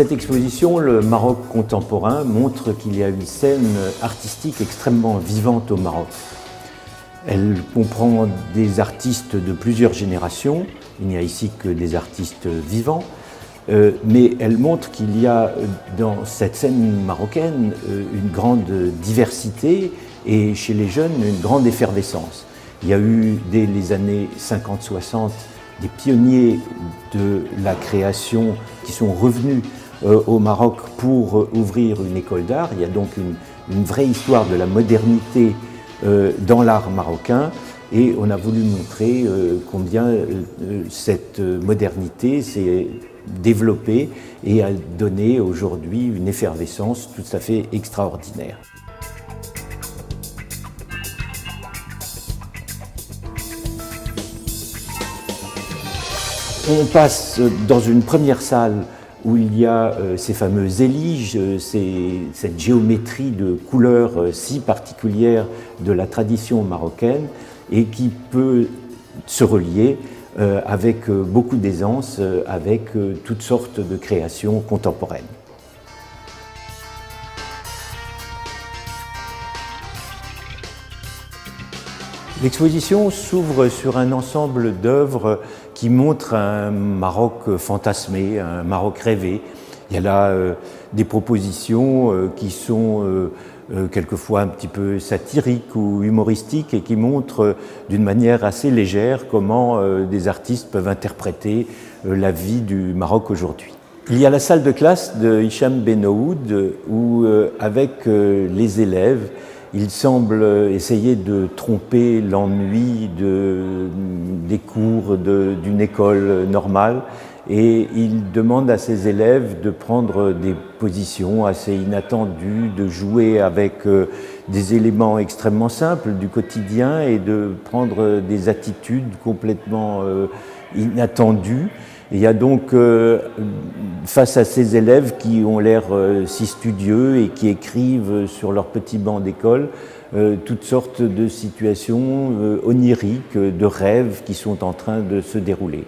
Cette exposition, le Maroc contemporain, montre qu'il y a une scène artistique extrêmement vivante au Maroc. Elle comprend des artistes de plusieurs générations, il n'y a ici que des artistes vivants, mais elle montre qu'il y a dans cette scène marocaine une grande diversité et chez les jeunes une grande effervescence. Il y a eu dès les années 50-60 des pionniers de la création qui sont revenus au Maroc pour ouvrir une école d'art. Il y a donc une vraie histoire de la modernité dans l'art marocain et on a voulu montrer combien cette modernité s'est développée et a donné aujourd'hui une effervescence tout à fait extraordinaire. On passe dans une première salle où il y a ces fameux éliges, cette géométrie de couleurs si particulière de la tradition marocaine et qui peut se relier avec beaucoup d'aisance avec toutes sortes de créations contemporaines. L'exposition s'ouvre sur un ensemble d'œuvres qui montrent un Maroc fantasmé, un Maroc rêvé. Il y a là des propositions qui sont quelquefois un petit peu satiriques ou humoristiques et qui montrent d'une manière assez légère comment des artistes peuvent interpréter la vie du Maroc aujourd'hui. Il y a la salle de classe de Hicham Benoud où, avec les élèves, il semble essayer de tromper l'ennui des cours d'une école normale et il demande à ses élèves de prendre des positions assez inattendues, de jouer avec des éléments extrêmement simples du quotidien et de prendre des attitudes complètement inattendues. Il y a donc, face à ces élèves qui ont l'air si studieux et qui écrivent sur leur petit banc d'école, toutes sortes de situations oniriques, de rêves qui sont en train de se dérouler.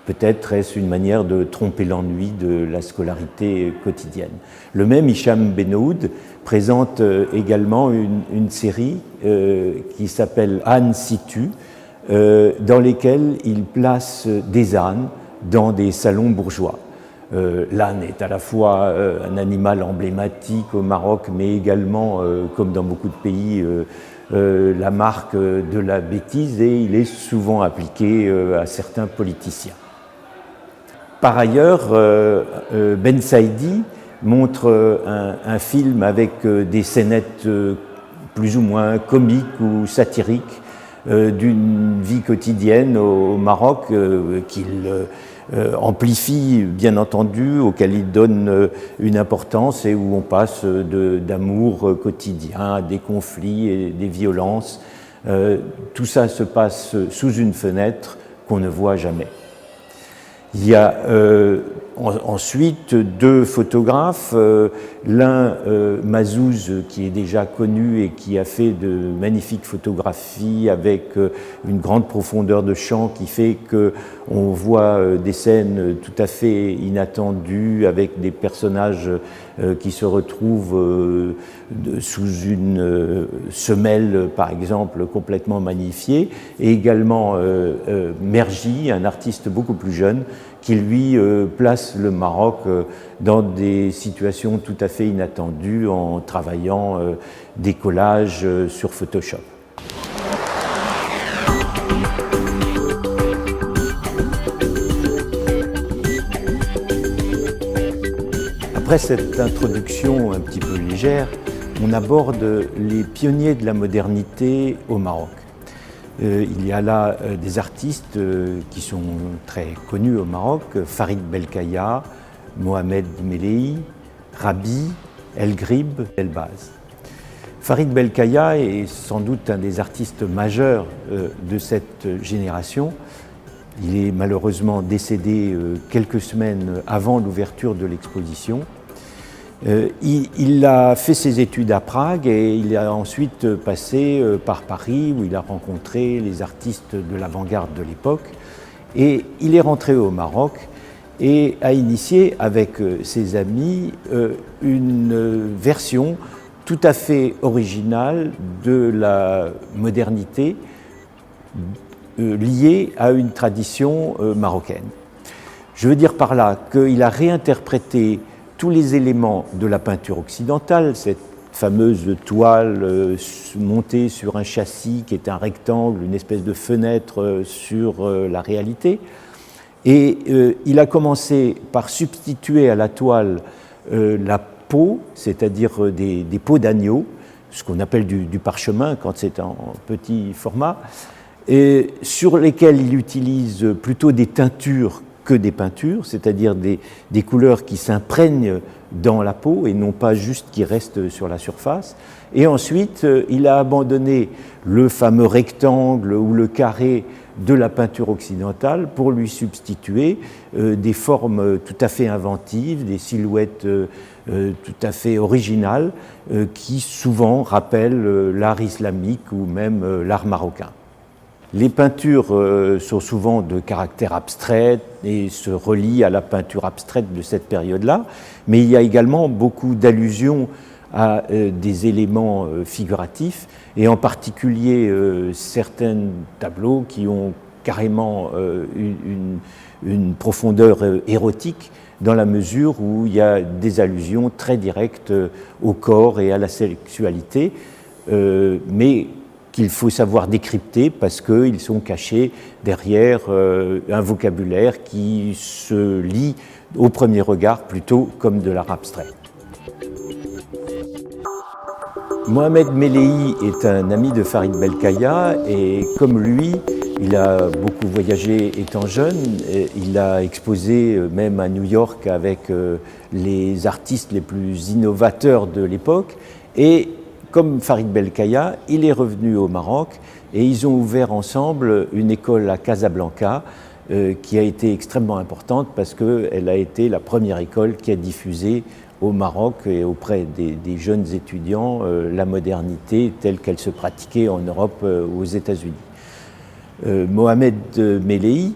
Peut-être est-ce une manière de tromper l'ennui de la scolarité quotidienne. Le même Hicham Benoud présente également une série qui s'appelle Âne situ, dans lesquelles il place des ânes dans des salons bourgeois. L'âne est à la fois un animal emblématique au Maroc, mais également, comme dans beaucoup de pays, la marque de la bêtise et il est souvent appliqué à certains politiciens. Par ailleurs, Ben Saïdi montre un film avec des scénettes plus ou moins comiques ou satiriques d'une vie quotidienne au Maroc qu'il amplifie bien entendu, auquel il donne une importance et où on passe d'amour quotidien à des conflits et des violences. Tout ça se passe sous une fenêtre qu'on ne voit jamais. Il y a ensuite deux photographes, l'un Mazouz qui est déjà connu et qui a fait de magnifiques photographies avec une grande profondeur de champ qui fait qu'on voit des scènes tout à fait inattendues avec des personnages qui se retrouvent sous une semelle par exemple complètement magnifiée et également Mergi, un artiste beaucoup plus jeune qui lui place le Maroc dans des situations tout à fait inattendues en travaillant des collages sur Photoshop. Après cette introduction un petit peu légère, on aborde les pionniers de la modernité au Maroc. Il y a là des artistes qui sont très connus au Maroc, Farid Belkaya, Mohamed Melehi, Rabi, El Grib, El Baz. Farid Belkaya est sans doute un des artistes majeurs de cette génération. Il est malheureusement décédé quelques semaines avant l'ouverture de l'exposition. Il a fait ses études à Prague et il a ensuite passé par Paris où il a rencontré les artistes de l'avant-garde de l'époque et il est rentré au Maroc et a initié avec ses amis une version tout à fait originale de la modernité liée à une tradition marocaine. Je veux dire par là qu'il a réinterprété tous les éléments de la peinture occidentale, cette fameuse toile montée sur un châssis qui est un rectangle, une espèce de fenêtre sur la réalité. Et il a commencé par substituer à la toile la peau, c'est-à-dire des peaux d'agneau, ce qu'on appelle du parchemin quand c'est en petit format, et sur lesquels il utilise plutôt des teintures que des peintures, c'est-à-dire des couleurs qui s'imprègnent dans la peau et non pas juste qui restent sur la surface. Et ensuite, il a abandonné le fameux rectangle ou le carré de la peinture occidentale pour lui substituer des formes tout à fait inventives, des silhouettes tout à fait originales qui souvent rappellent l'art islamique ou même l'art marocain. Les peintures sont souvent de caractère abstrait et se relient à la peinture abstraite de cette période-là, mais il y a également beaucoup d'allusions à des éléments figuratifs, et en particulier certains tableaux qui ont carrément une profondeur érotique, dans la mesure où il y a des allusions très directes au corps et à la sexualité, mais qu'il faut savoir décrypter parce qu'ils sont cachés derrière un vocabulaire qui se lit au premier regard plutôt comme de l'art abstrait. Mohamed Melehi est un ami de Farid Belkaya et comme lui, il a beaucoup voyagé étant jeune, il a exposé même à New York avec les artistes les plus innovateurs de l'époque et comme Farid Belkaya, il est revenu au Maroc et ils ont ouvert ensemble une école à Casablanca qui a été extrêmement importante parce qu'elle a été la première école qui a diffusé au Maroc et auprès des jeunes étudiants la modernité telle qu'elle se pratiquait en Europe ou aux États-Unis. Mohamed Melehi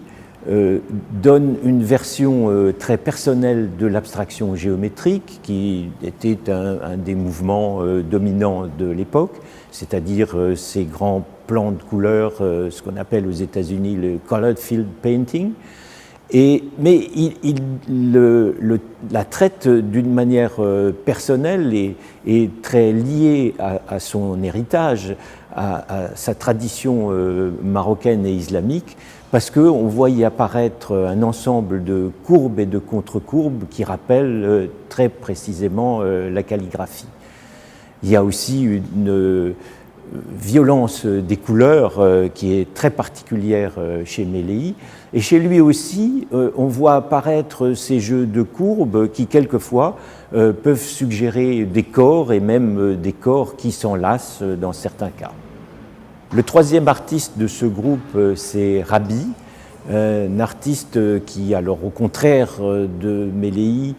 donne une version très personnelle de l'abstraction géométrique qui était un des mouvements dominants de l'époque, c'est-à-dire ces grands plans de couleurs, ce qu'on appelle aux États-Unis le colored field painting. Mais il la traite d'une manière personnelle et très liée à son héritage, à sa tradition marocaine et islamique, parce qu'on voit y apparaître un ensemble de courbes et de contre-courbes qui rappellent très précisément la calligraphie. Il y a aussi une violence des couleurs qui est très particulière chez Melehi. Et chez lui aussi, on voit apparaître ces jeux de courbes qui, quelquefois, peuvent suggérer des corps et même des corps qui s'enlacent dans certains cas. Le troisième artiste de ce groupe, c'est Rabi, un artiste qui, alors au contraire de Melehi,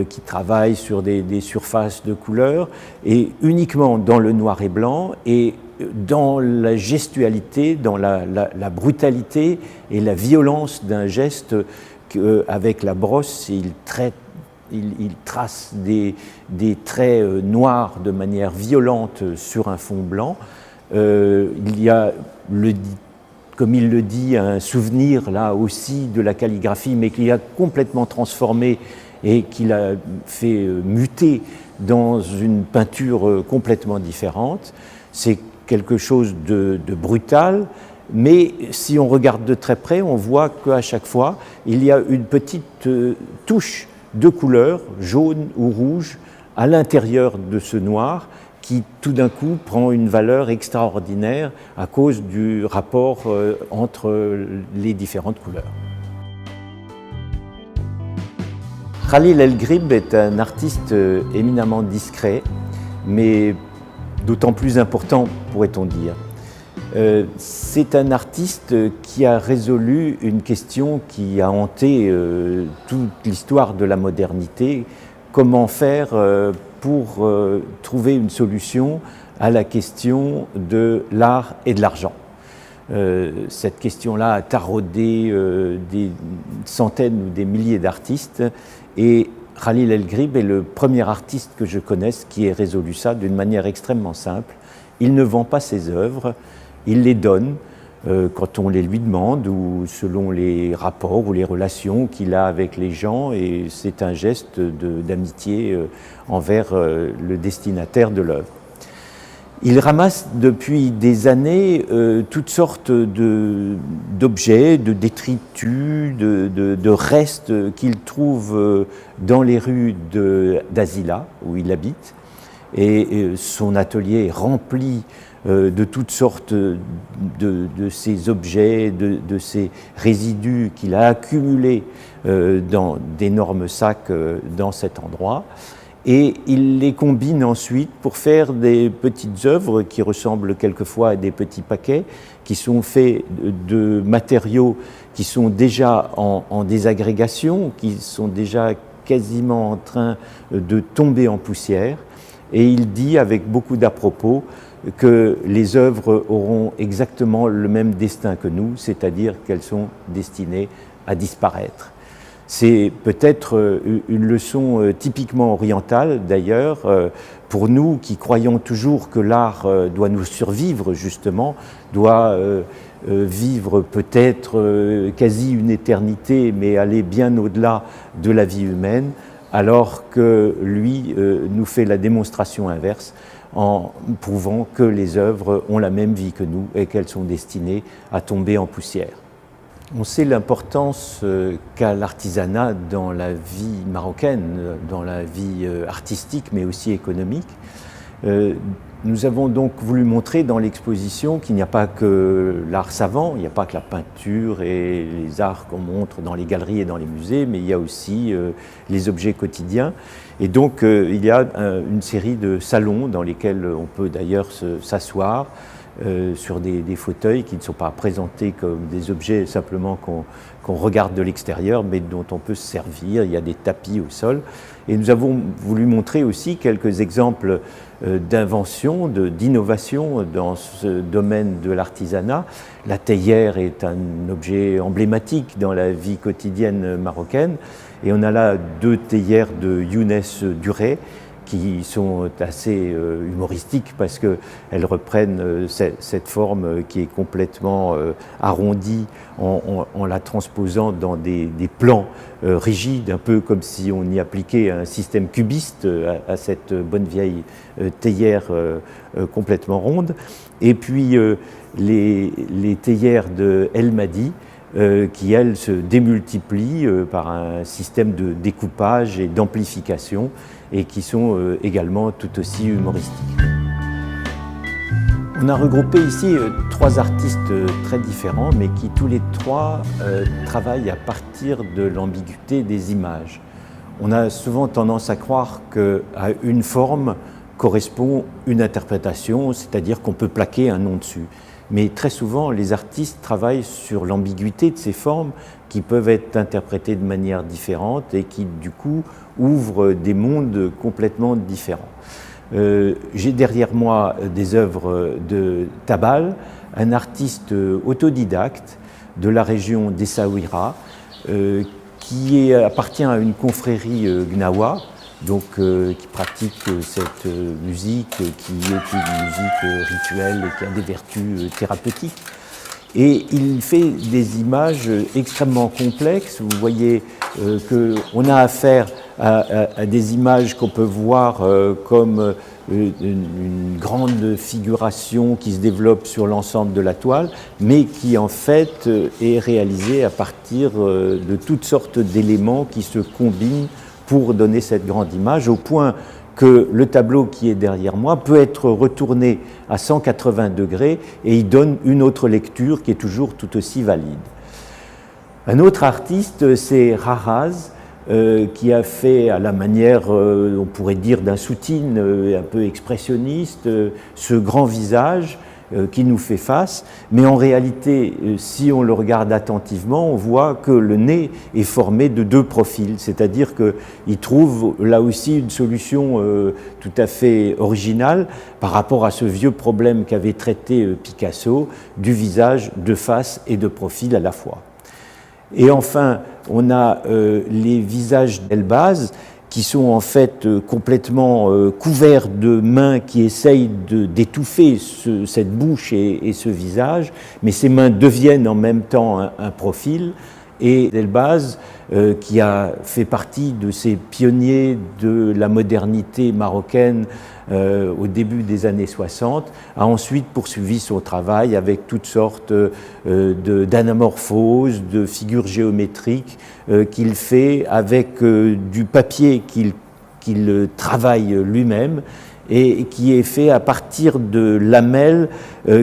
qui travaille sur des surfaces de couleurs et uniquement dans le noir et blanc et dans la gestualité, dans la brutalité et la violence d'un geste avec la brosse, il trace des traits noirs de manière violente sur un fond blanc. Il y a, comme il le dit, un souvenir là aussi de la calligraphie, mais qu'il a complètement transformé et qu'il a fait muter dans une peinture complètement différente. C'est quelque chose de brutal, mais si on regarde de très près, on voit qu'à chaque fois, il y a une petite touche de couleur, jaune ou rouge, à l'intérieur de ce noir, qui tout d'un coup prend une valeur extraordinaire à cause du rapport entre les différentes couleurs. Khalil El-Grib est un artiste éminemment discret, mais d'autant plus important, pourrait-on dire. C'est un artiste qui a résolu une question qui a hanté toute l'histoire de la modernité. Comment faire pour trouver une solution à la question de l'art et de l'argent. Cette question-là a taraudé des centaines ou des milliers d'artistes, et Khalil El-Grib est le premier artiste que je connaisse qui ait résolu ça d'une manière extrêmement simple. Il ne vend pas ses œuvres, il les donne quand on les lui demande ou selon les rapports ou les relations qu'il a avec les gens, et c'est un geste d'amitié envers le destinataire de l'œuvre. Il ramasse depuis des années toutes sortes d'objets, de détritus, de restes qu'il trouve dans les rues d'Azila, où il habite. Et son atelier est rempli de toutes sortes de ces objets, de ces résidus qu'il a accumulés dans d'énormes sacs dans cet endroit. Et il les combine ensuite pour faire des petites œuvres qui ressemblent quelquefois à des petits paquets, qui sont faits de matériaux qui sont déjà en désagrégation, qui sont déjà quasiment en train de tomber en poussière. Et il dit avec beaucoup d'à-propos que les œuvres auront exactement le même destin que nous, c'est-à-dire qu'elles sont destinées à disparaître. C'est peut-être une leçon typiquement orientale d'ailleurs, pour nous qui croyons toujours que l'art doit nous survivre justement, doit vivre peut-être quasi une éternité, mais aller bien au-delà de la vie humaine, alors que lui nous fait la démonstration inverse en prouvant que les œuvres ont la même vie que nous et qu'elles sont destinées à tomber en poussière. On sait l'importance qu'a l'artisanat dans la vie marocaine, dans la vie artistique mais aussi économique. Nous avons donc voulu montrer dans l'exposition qu'il n'y a pas que l'art savant, il n'y a pas que la peinture et les arts qu'on montre dans les galeries et dans les musées, mais il y a aussi les objets quotidiens. Et donc il y a une série de salons dans lesquels on peut d'ailleurs s'asseoir sur des fauteuils qui ne sont pas présentés comme des objets simplement qu'on regarde de l'extérieur, mais dont on peut se servir. Il y a des tapis au sol. Et nous avons voulu montrer aussi quelques exemples d'invention, d'innovation dans ce domaine de l'artisanat. La théière est un objet emblématique dans la vie quotidienne marocaine. Et on a là deux théières de Younes Duré, qui sont assez humoristiques parce qu'elles reprennent cette forme qui est complètement arrondie en la transposant dans des plans rigides, un peu comme si on y appliquait un système cubiste à cette bonne vieille théière complètement ronde. Et puis les théières de El Madi, qui, elles, se démultiplient par un système de découpage et d'amplification et qui sont également tout aussi humoristiques. On a regroupé ici trois artistes très différents, mais qui tous les trois travaillent à partir de l'ambiguïté des images. On a souvent tendance à croire qu'à une forme correspond une interprétation, c'est-à-dire qu'on peut plaquer un nom dessus. Mais très souvent, les artistes travaillent sur l'ambiguïté de ces formes qui peuvent être interprétées de manière différente et qui, du coup, ouvrent des mondes complètement différents. J'ai derrière moi des œuvres de Tabal, un artiste autodidacte de la région d'Essaouira, qui appartient à une confrérie Gnawa, donc qui pratique cette musique qui est une musique rituelle et qui a des vertus thérapeutiques. Et il fait des images extrêmement complexes. Vous voyez qu'on a affaire à des images qu'on peut voir comme une grande figuration qui se développe sur l'ensemble de la toile, mais qui en fait est réalisée à partir de toutes sortes d'éléments qui se combinent pour donner cette grande image, au point que le tableau qui est derrière moi peut être retourné à 180 degrés et il donne une autre lecture qui est toujours tout aussi valide. Un autre artiste, c'est Raraz, qui a fait à la manière, on pourrait dire, d'un Soutine un peu expressionniste, ce grand visage qui nous fait face, mais en réalité, si on le regarde attentivement, on voit que le nez est formé de deux profils, c'est-à-dire qu'il trouve là aussi une solution tout à fait originale par rapport à ce vieux problème qu'avait traité Picasso, du visage de face et de profil à la fois. Et enfin, on a les visages d'Elbaz, qui sont en fait complètement couverts de mains qui essayent d'étouffer cette bouche et ce visage, mais ces mains deviennent en même temps un profil. Et Elbaz, qui a fait partie de ces pionniers de la modernité marocaine au début des années 60, a ensuite poursuivi son travail avec toutes sortes d'anamorphoses, de figures géométriques qu'il fait avec du papier qu'il travaille lui-même et qui est fait à partir de lamelles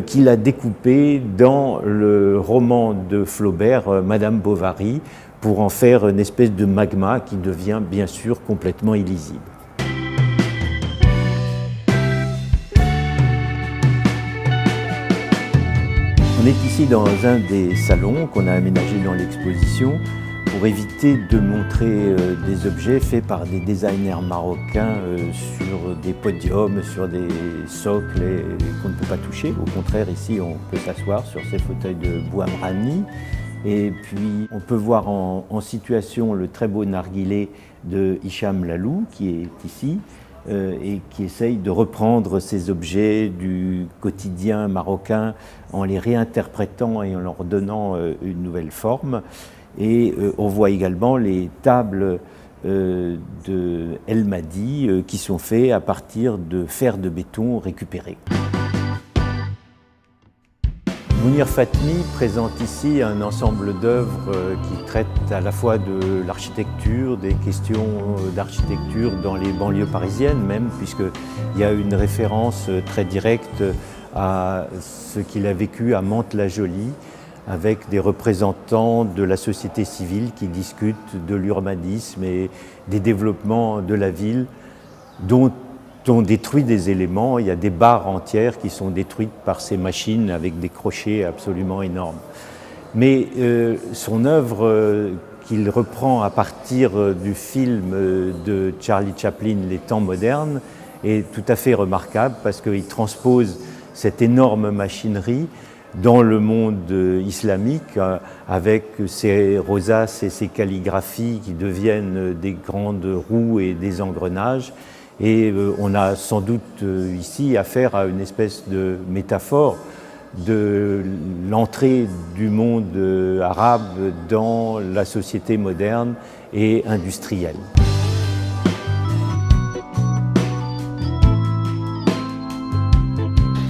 qu'il a découpées dans le roman de Flaubert, Madame Bovary, pour en faire une espèce de magma qui devient bien sûr complètement illisible. On est ici dans un des salons qu'on a aménagé dans l'exposition pour éviter de montrer des objets faits par des designers marocains sur des podiums, sur des socles qu'on ne peut pas toucher. Au contraire, ici, on peut s'asseoir sur ces fauteuils de bois brani. Et puis, on peut voir en situation le très beau narguilé de Hicham Lalou, qui est ici, et qui essaye de reprendre ces objets du quotidien marocain en les réinterprétant et en leur donnant une nouvelle forme. Et on voit également les tables de El Mahdi qui sont faites à partir de fer de béton récupéré. Mounir Fatmi présente ici un ensemble d'œuvres qui traitent à la fois de l'architecture, des questions d'architecture dans les banlieues parisiennes même, puisqu'il y a une référence très directe à ce qu'il a vécu à Mantes-la-Jolie, avec des représentants de la société civile qui discutent de l'urbanisme et des développements de la ville dont on détruit des éléments. Il y a des barres entières qui sont détruites par ces machines avec des crochets absolument énormes. Mais son œuvre qu'il reprend à partir du film de Charlie Chaplin, Les temps modernes, est tout à fait remarquable parce qu'il transpose cette énorme machinerie dans le monde islamique, avec ces rosaces et ces calligraphies qui deviennent des grandes roues et des engrenages. Et on a sans doute ici affaire à une espèce de métaphore de l'entrée du monde arabe dans la société moderne et industrielle.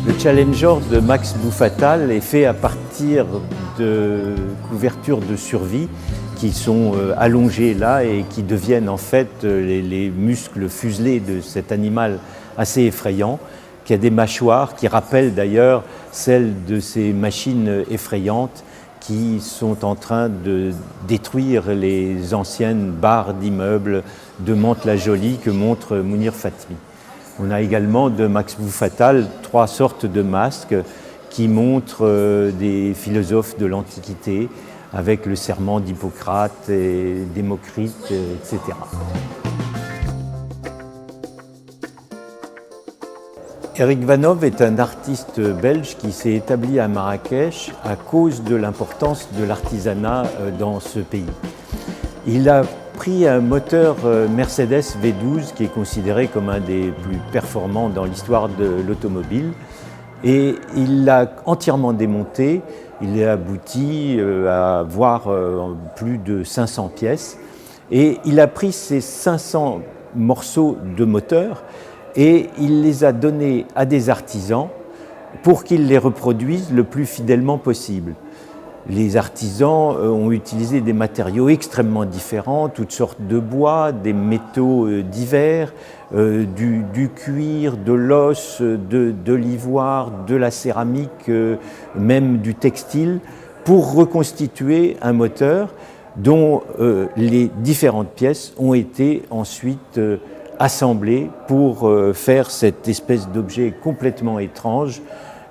Le Challenger de Max Bouffatal est fait à partir de couvertures de survie qui sont allongées là et qui deviennent en fait les muscles fuselés de cet animal assez effrayant, qui a des mâchoires qui rappellent d'ailleurs celles de ces machines effrayantes qui sont en train de détruire les anciennes barres d'immeubles de Mantes-la-Jolie que montre Mounir Fatmi. On a également de Max Bouffatal 3 sortes de masques qui montrent des philosophes de l'Antiquité avec le serment d'Hippocrate et Démocrite, etc. Eric Vanov est un artiste belge qui s'est établi à Marrakech à cause de l'importance de l'artisanat dans ce pays. Il a pris un moteur Mercedes V12 qui est considéré comme un des plus performants dans l'histoire de l'automobile et il l'a entièrement démonté. Il est abouti à avoir plus de 500 pièces et il a pris ces 500 morceaux de moteur et il les a donnés à des artisans pour qu'ils les reproduisent le plus fidèlement possible. Les artisans ont utilisé des matériaux extrêmement différents, toutes sortes de bois, des métaux divers, du cuir, de l'os, de l'ivoire, de la céramique, même du textile, pour reconstituer un moteur dont les différentes pièces ont été ensuite assemblées pour faire cette espèce d'objet complètement étrange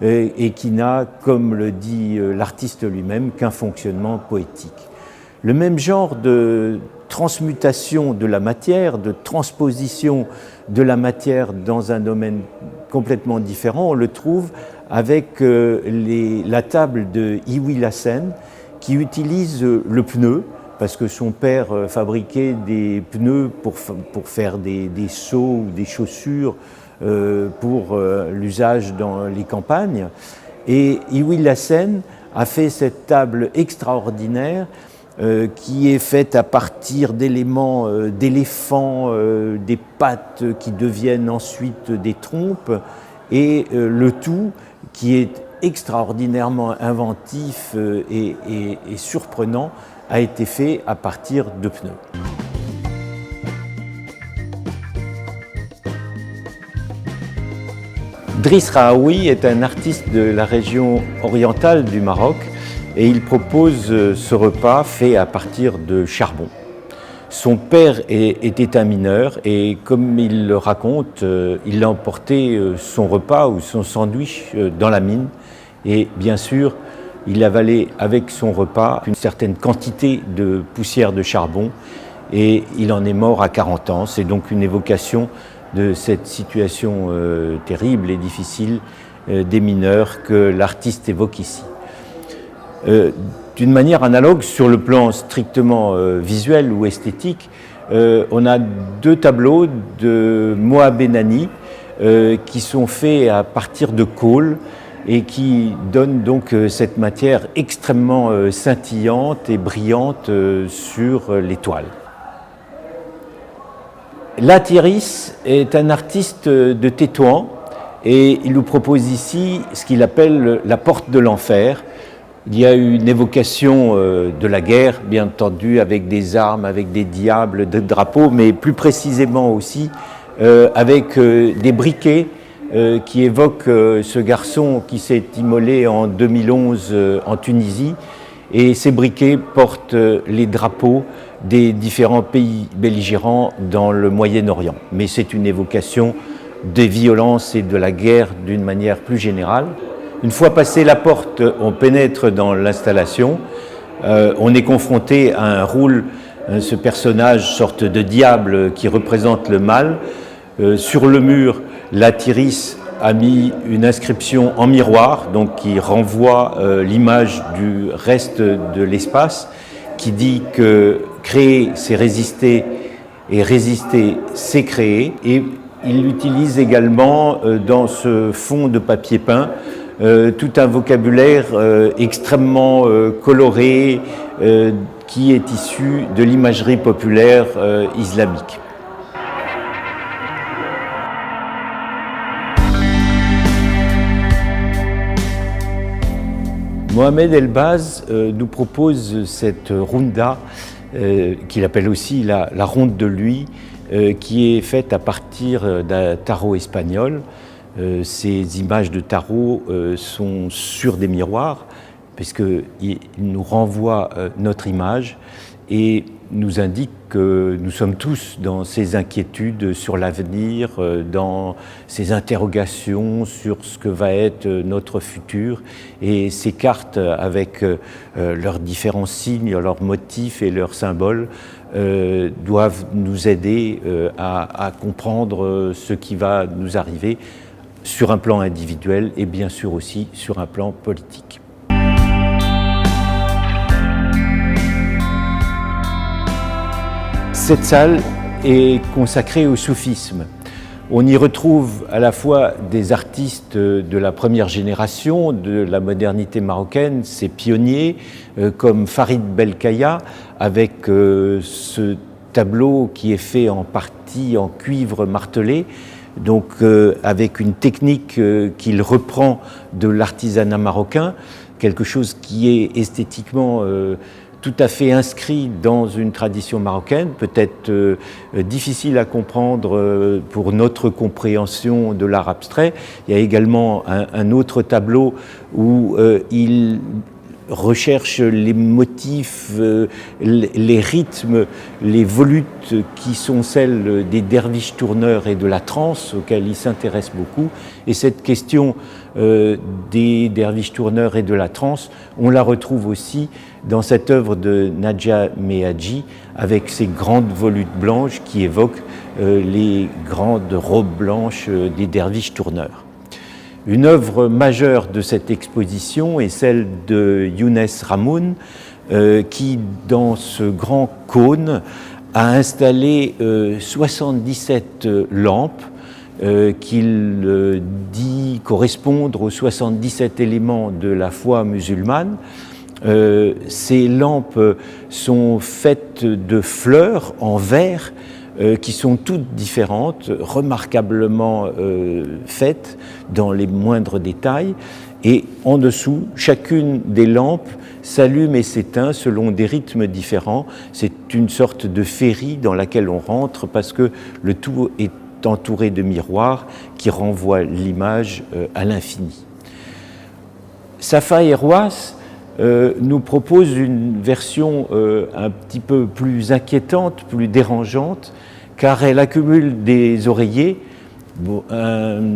et qui n'a, comme le dit l'artiste lui-même, qu'un fonctionnement poétique. Le même genre de transmutation de la matière, de transposition de la matière dans un domaine complètement différent, on le trouve avec la table de Iwi Lassen, qui utilise le pneu, parce que son père fabriquait des pneus pour faire des seaux ou des chaussures pour l'usage dans les campagnes. Et Iwi Lassen a fait cette table extraordinaire qui est faite à partir d'éléments d'éléphants, des pattes qui deviennent ensuite des trompes, et le tout qui est extraordinairement inventif et surprenant a été fait à partir de pneus. Driss Rahoui est un artiste de la région orientale du Maroc et il propose ce repas fait à partir de charbon. Son père était un mineur et comme il le raconte, il a emporté son repas ou son sandwich dans la mine et bien sûr il avalait avec son repas une certaine quantité de poussière de charbon et il en est mort à 40 ans. C'est donc une évocation de cette situation terrible et difficile des mineurs que l'artiste évoque ici. D'une manière analogue, sur le plan strictement visuel ou esthétique, on a deux tableaux de Moab Nani qui sont faits à partir de colle et qui donnent donc cette matière extrêmement scintillante et brillante sur les toiles. Latiris est un artiste de Tétouan et il nous propose ici ce qu'il appelle la porte de l'enfer. Il y a une évocation de la guerre, bien entendu, avec des armes, avec des diables, des drapeaux, mais plus précisément aussi avec des briquets qui évoquent ce garçon qui s'est immolé en 2011 en Tunisie. Et ces briquets portent les drapeaux des différents pays belligérants dans le Moyen-Orient. Mais c'est une évocation des violences et de la guerre d'une manière plus générale. Une fois passé la porte, on pénètre dans l'installation. On est confronté à un roule, ce personnage, sorte de diable qui représente le mal. Sur le mur, Latiris a mis une inscription en miroir, donc qui renvoie l'image du reste de l'espace, qui dit que créer, c'est résister, et résister, c'est créer. Et il utilise également dans ce fond de papier peint tout un vocabulaire extrêmement coloré qui est issu de l'imagerie populaire islamique. Mohamed Elbaz nous propose cette ronda, qu'il appelle aussi la ronde de lui, qui est faite à partir d'un tarot espagnol. Ces images de tarot sont sur des miroirs, puisqu'ils nous renvoient notre image et nous indiquent que nous sommes tous dans ces inquiétudes sur l'avenir, dans ces interrogations sur ce que va être notre futur. Et ces cartes, avec leurs différents signes, leurs motifs et leurs symboles, doivent nous aider à comprendre ce qui va nous arriver sur un plan individuel et bien sûr aussi sur un plan politique. Cette salle est consacrée au soufisme. On y retrouve à la fois des artistes de la première génération de la modernité marocaine, ces pionniers comme Farid Belkaya, avec ce tableau qui est fait en partie en cuivre martelé, donc avec une technique qu'il reprend de l'artisanat marocain, quelque chose qui est esthétiquement tout à fait inscrit dans une tradition marocaine, peut-être difficile à comprendre pour notre compréhension de l'art abstrait. Il y a également un autre tableau où il recherche les motifs, les rythmes, les volutes qui sont celles des derviches tourneurs et de la trance, auxquels il s'intéresse beaucoup. Et cette question des derviches tourneurs et de la trance, on la retrouve aussi dans cette œuvre de Nadja Mehaji, avec ses grandes volutes blanches qui évoquent les grandes robes blanches des derviches tourneurs. Une œuvre majeure de cette exposition est celle de Younes Ramoun, qui, dans ce grand cône, a installé 77 lampes qu'il dit correspondre aux 77 éléments de la foi musulmane. Ces lampes sont faites de fleurs en verre qui sont toutes différentes, remarquablement faites dans les moindres détails. Et en dessous, chacune des lampes s'allume et s'éteint selon des rythmes différents. C'est une sorte de féerie dans laquelle on rentre parce que le tout est entouré de miroirs qui renvoient l'image à l'infini. Safa Erwas nous propose une version un petit peu plus inquiétante, plus dérangeante, car elle accumule des oreillers, un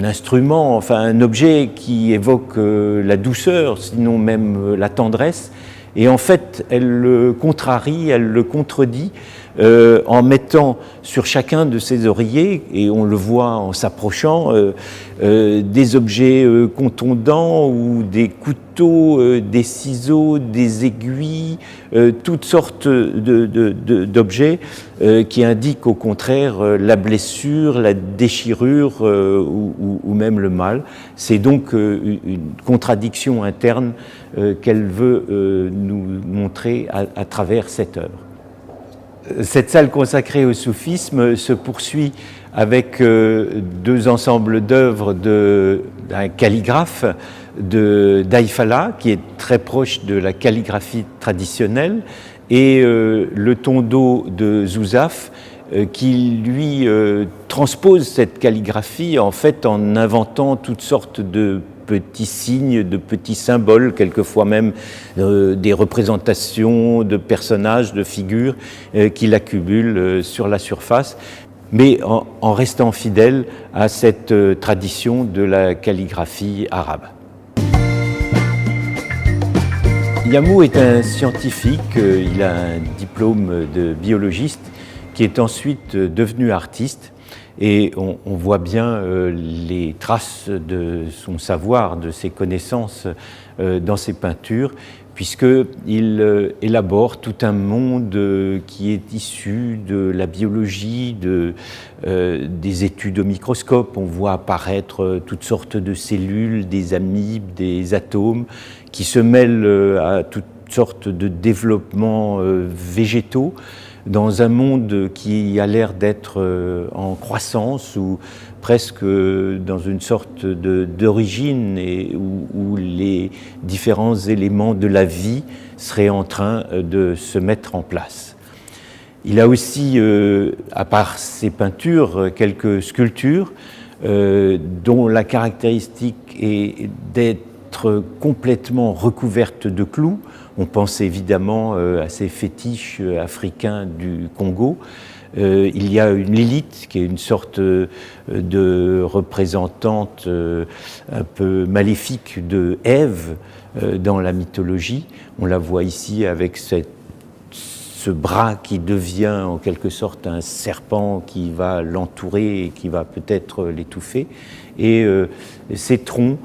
instrument, enfin un objet qui évoque la douceur, sinon même la tendresse, et en fait elle le contrarie, elle le contredit, en mettant sur chacun de ces oreillers, et on le voit en s'approchant, des objets contondants ou des couteaux, des ciseaux, des aiguilles, toutes sortes d'objets qui indiquent au contraire la blessure, la déchirure ou même le mal. C'est donc une contradiction interne qu'elle veut nous montrer à travers cette œuvre. Cette salle consacrée au soufisme se poursuit avec deux ensembles d'œuvres d'un calligraphe d'Aïfala, qui est très proche de la calligraphie traditionnelle, et le tondo de Zouzaf, qui lui transpose cette calligraphie en fait en inventant toutes sortes de petits signes, de petits symboles, quelquefois même des représentations de personnages, de figures qu'il accumule sur la surface, mais en restant fidèle à cette tradition de la calligraphie arabe. Yamou est un scientifique, il a un diplôme de biologiste qui est ensuite devenu artiste. Et on voit bien les traces de son savoir, de ses connaissances dans ses peintures, puisqu'il élabore tout un monde qui est issu de la biologie, des études au microscope. On voit apparaître toutes sortes de cellules, des amibes, des atomes, qui se mêlent à toutes sortes de développements végétaux, dans un monde qui a l'air d'être en croissance ou presque dans une sorte d'origine et où les différents éléments de la vie seraient en train de se mettre en place. Il a aussi, à part ses peintures, quelques sculptures dont la caractéristique est d'être complètement recouverte de clous. On pense évidemment à ces fétiches africains du Congo. Il y a une Lilith qui est une sorte de représentante un peu maléfique de Ève dans la mythologie. On la voit ici avec ce bras qui devient en quelque sorte un serpent qui va l'entourer et qui va peut-être l'étouffer. Et ces troncs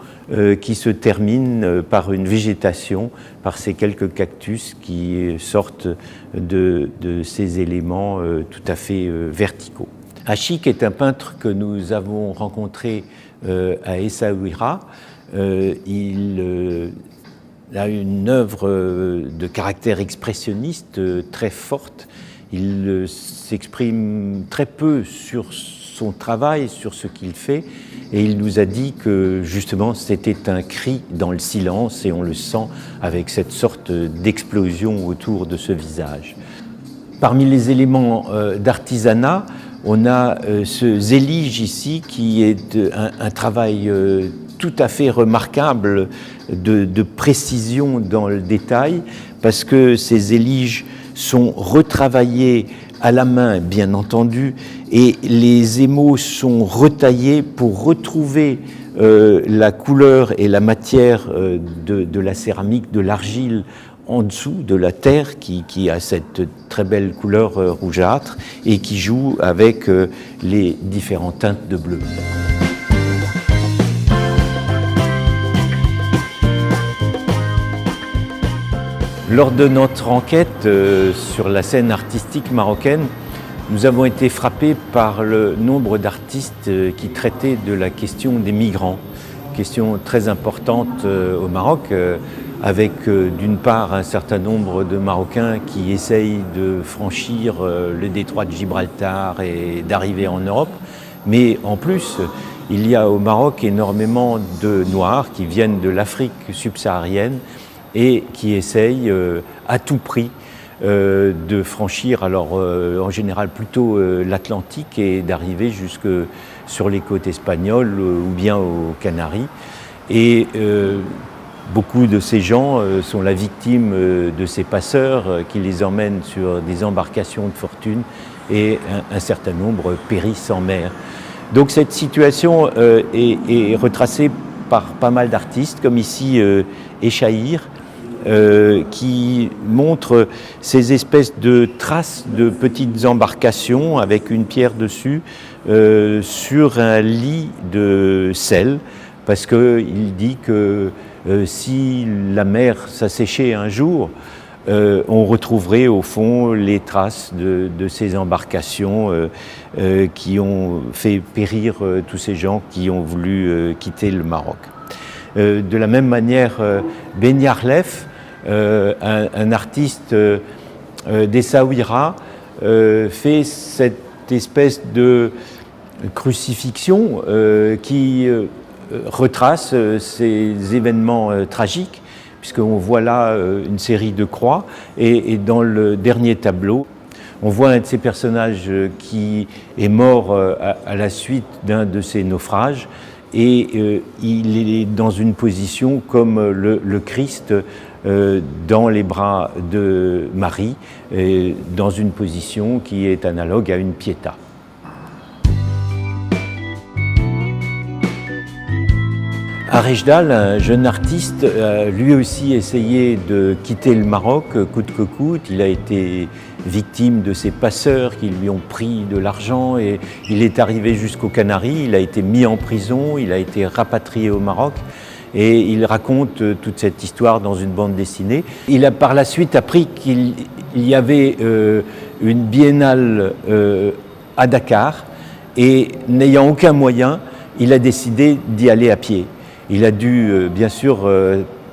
qui se terminent par une végétation, par ces quelques cactus qui sortent de ces éléments tout à fait verticaux. Achik est un peintre que nous avons rencontré à Essaouira. Il a une œuvre de caractère expressionniste très forte. Il s'exprime très peu sur son travail, sur ce qu'il fait, et il nous a dit que justement c'était un cri dans le silence, et on le sent avec cette sorte d'explosion autour de ce visage. Parmi les éléments d'artisanat, on a ce zélige ici qui est un travail tout à fait remarquable de précision dans le détail, parce que ces éliges sont retravaillées à la main, bien entendu, et les émaux sont retaillés pour retrouver la couleur et la matière de la céramique, de l'argile en dessous de la terre qui a cette très belle couleur rougeâtre et qui joue avec les différentes teintes de bleu. Lors de notre enquête sur la scène artistique marocaine, nous avons été frappés par le nombre d'artistes qui traitaient de la question des migrants, question très importante au Maroc, avec d'une part un certain nombre de Marocains qui essayent de franchir le détroit de Gibraltar et d'arriver en Europe, mais en plus il y a au Maroc énormément de Noirs qui viennent de l'Afrique subsaharienne et qui essayent à tout prix de franchir, alors en général plutôt l'Atlantique et d'arriver jusque sur les côtes espagnoles ou bien aux Canaries. Et beaucoup de ces gens sont la victime de ces passeurs qui les emmènent sur des embarcations de fortune et un certain nombre périssent en mer. Donc cette situation est retracée par pas mal d'artistes, comme ici Échaïr, qui montre ces espèces de traces de petites embarcations avec une pierre dessus sur un lit de sel, parce qu'il dit que si la mer s'asséchait un jour, on retrouverait au fond les traces de ces embarcations qui ont fait périr tous ces gens qui ont voulu quitter le Maroc. De la même manière, Ben Yarlef, un artiste d'Essaouira, fait cette espèce de crucifixion qui retrace ces événements tragiques, puisqu'on voit là une série de croix, et dans le dernier tableau, on voit un de ces personnages qui est mort à la suite d'un de ces naufrages, et il est dans une position comme le Christ dans les bras de Marie, dans une position qui est analogue à une pietà. Arejdal, un jeune artiste, a lui aussi essayé de quitter le Maroc coûte que coûte. Il a été victime de ces passeurs qui lui ont pris de l'argent et il est arrivé jusqu'aux Canaries. Il a été mis en prison, il a été rapatrié au Maroc et il raconte toute cette histoire dans une bande dessinée. Il a par la suite appris qu'il y avait une biennale à Dakar et n'ayant aucun moyen, il a décidé d'y aller à pied. Il a dû bien sûr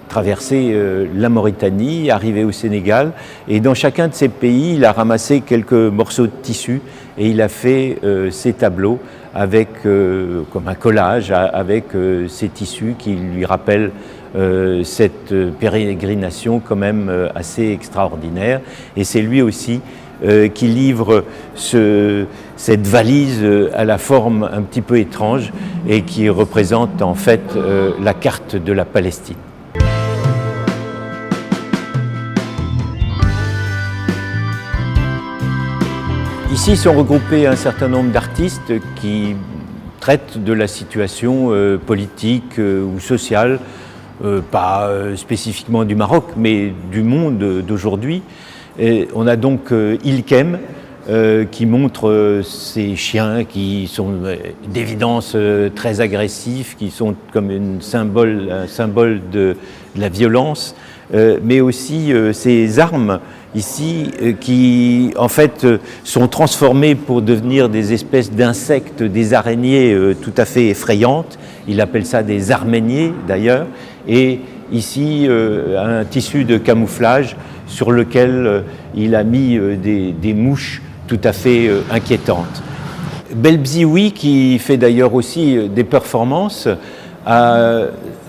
traverser la Mauritanie, arriver au Sénégal, et dans chacun de ces pays, il a ramassé quelques morceaux de tissu et il a fait ces tableaux avec, comme un collage avec ces tissus qui lui rappellent cette pérégrination quand même assez extraordinaire. Et c'est lui aussi qui livre cette valise à la forme un petit peu étrange et qui représente en fait la carte de la Palestine. Ici sont regroupés un certain nombre d'artistes qui traitent de la situation politique ou sociale, pas spécifiquement du Maroc, mais du monde d'aujourd'hui. Et on a donc Ilkem qui montre ces chiens qui sont d'évidence très agressifs, qui sont comme un symbole de la violence, mais aussi ces armes ici qui en fait sont transformées pour devenir des espèces d'insectes, des araignées tout à fait effrayantes. Il appelle ça des arméniers d'ailleurs. Et ici un tissu de camouflage sur lequel il a mis des mouches tout à fait inquiétantes. Belbzioui, qui fait d'ailleurs aussi des performances,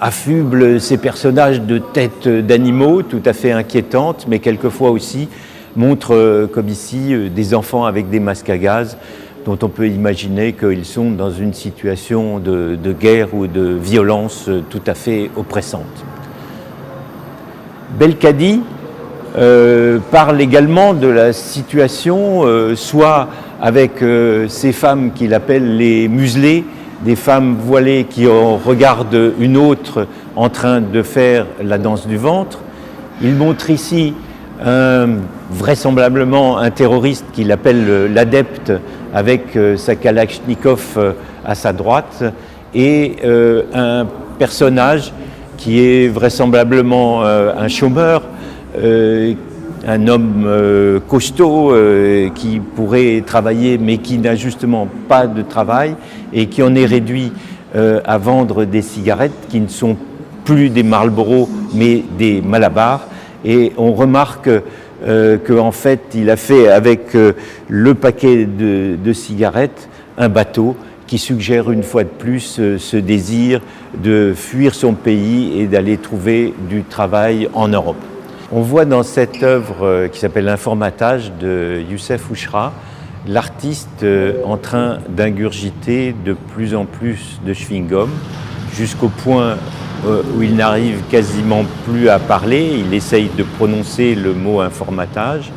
affuble ces personnages de têtes d'animaux tout à fait inquiétantes, mais quelquefois aussi montre, comme ici, des enfants avec des masques à gaz dont on peut imaginer qu'ils sont dans une situation de guerre ou de violence tout à fait oppressante. Belkadi parle également de la situation, soit avec ces femmes qu'il appelle les muselées, des femmes voilées qui regardent une autre en train de faire la danse du ventre. Il montre ici vraisemblablement un terroriste qu'il appelle l'adepte avec sa Kalachnikov à sa droite et un personnage qui est vraisemblablement un chômeur, un homme costaud qui pourrait travailler mais qui n'a justement pas de travail et qui en est réduit à vendre des cigarettes qui ne sont plus des Marlboro mais des Malabar. Et on remarque qu'en fait il a fait avec le paquet de cigarettes un bateau qui suggère une fois de plus ce désir de fuir son pays et d'aller trouver du travail en Europe. On voit dans cette œuvre qui s'appelle L'informatage de Youssef Ouchra l'artiste en train d'ingurgiter de plus en plus de chewing-gum jusqu'au point où il n'arrive quasiment plus à parler. Il essaye de prononcer le mot informatage